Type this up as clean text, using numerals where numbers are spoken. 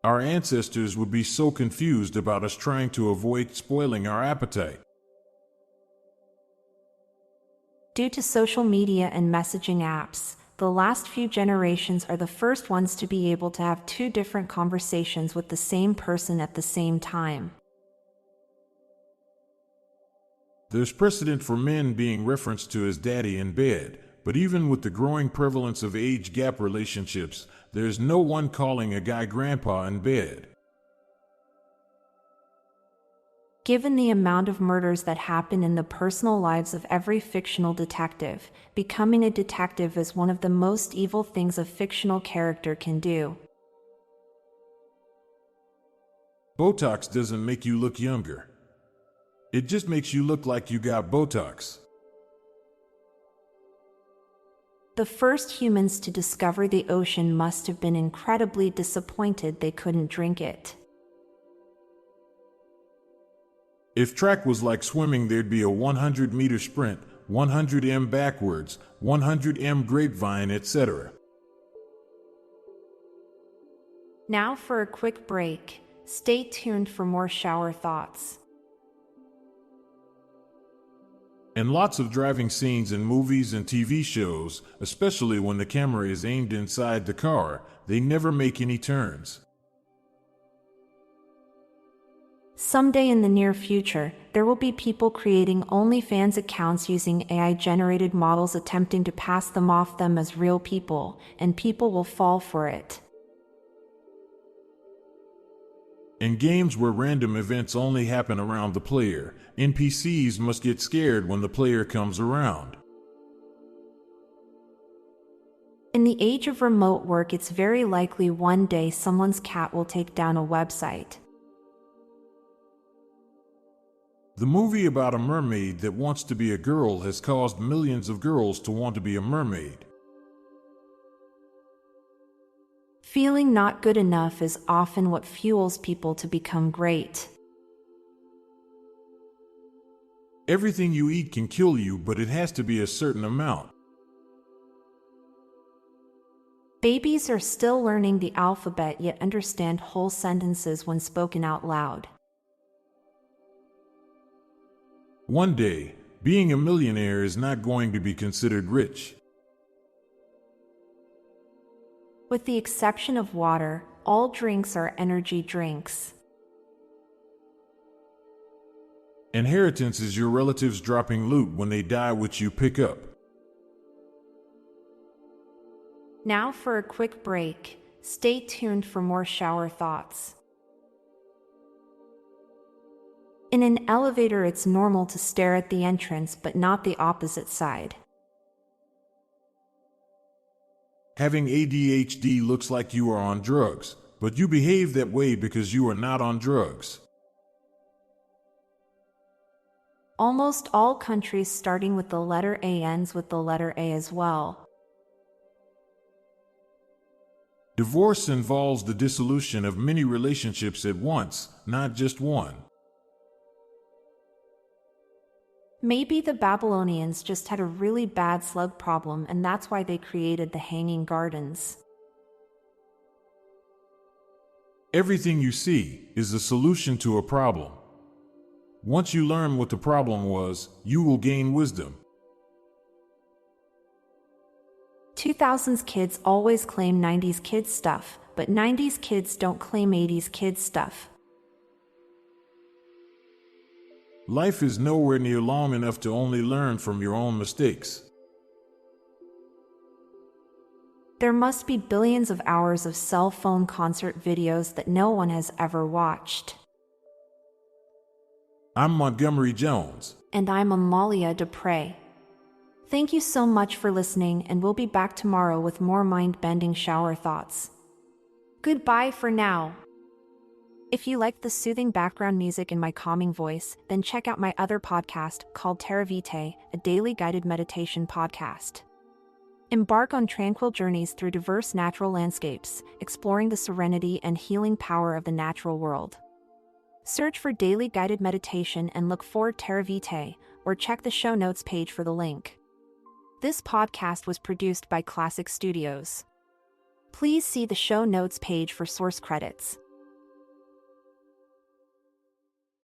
Our ancestors would be so confused about us trying to avoid spoiling our appetite. Due to social media and messaging apps, the last few generations are the first ones to be able to have two different conversations with the same person at the same time. There's precedent for men being referenced to as daddy in bed, but even with the growing prevalence of age gap relationships, there's no one calling a guy grandpa in bed. Given the amount of murders that happen in the personal lives of every fictional detective, becoming a detective is one of the most evil things a fictional character can do. Botox doesn't make you look younger. It just makes you look like you got Botox. The first humans to discover the ocean must have been incredibly disappointed they couldn't drink it. If track was like swimming, there'd be a 100-meter sprint, 100 m backwards, 100 m grapevine, etc. Now for a quick break. Stay tuned for more shower thoughts. And lots of driving scenes in movies and TV shows, especially when the camera is aimed inside the car, they never make any turns. Someday in the near future, there will be people creating OnlyFans accounts using AI-generated models attempting to pass them off them as real people, and people will fall for it. In games where random events only happen around the player, NPCs must get scared when the player comes around. In the age of remote work, it's very likely one day someone's cat will take down a website. The movie about a mermaid that wants to be a girl has caused millions of girls to want to be a mermaid. Feeling not good enough is often what fuels people to become great. Everything you eat can kill you, but it has to be a certain amount. Babies are still learning the alphabet yet understand whole sentences when spoken out loud. One day, being a millionaire is not going to be considered rich. With the exception of water, all drinks are energy drinks. Inheritance is your relatives dropping loot when they die, which you pick up. Now for a quick break. Stay tuned for more shower thoughts. In an elevator, it's normal to stare at the entrance, but not the opposite side. Having ADHD looks like you are on drugs, but you behave that way because you are not on drugs. Almost all countries starting with the letter A ends with the letter A as well. Divorce involves the dissolution of many relationships at once, not just one. Maybe the Babylonians just had a really bad slug problem and that's why they created the Hanging Gardens. Everything you see is a solution to a problem. Once you learn what the problem was, you will gain wisdom. 2000s kids always claim 90s kids stuff, but 90s kids don't claim 80s kids stuff. Life is nowhere near long enough to only learn from your own mistakes. There must be billions of hours of cell phone concert videos that no one has ever watched. I'm Montgomery Jones. And I'm Amalia Dupre. Thank you so much for listening, and we'll be back tomorrow with more mind-bending shower thoughts. Goodbye for now. If you like the soothing background music in my calming voice, then check out my other podcast called Terra Vitae, a daily guided meditation podcast. Embark on tranquil journeys through diverse natural landscapes, exploring the serenity and healing power of the natural world. Search for daily guided meditation and look for Terra Vitae, or check the show notes page for the link. This podcast was produced by Klassic Studios. Please see the show notes page for source credits.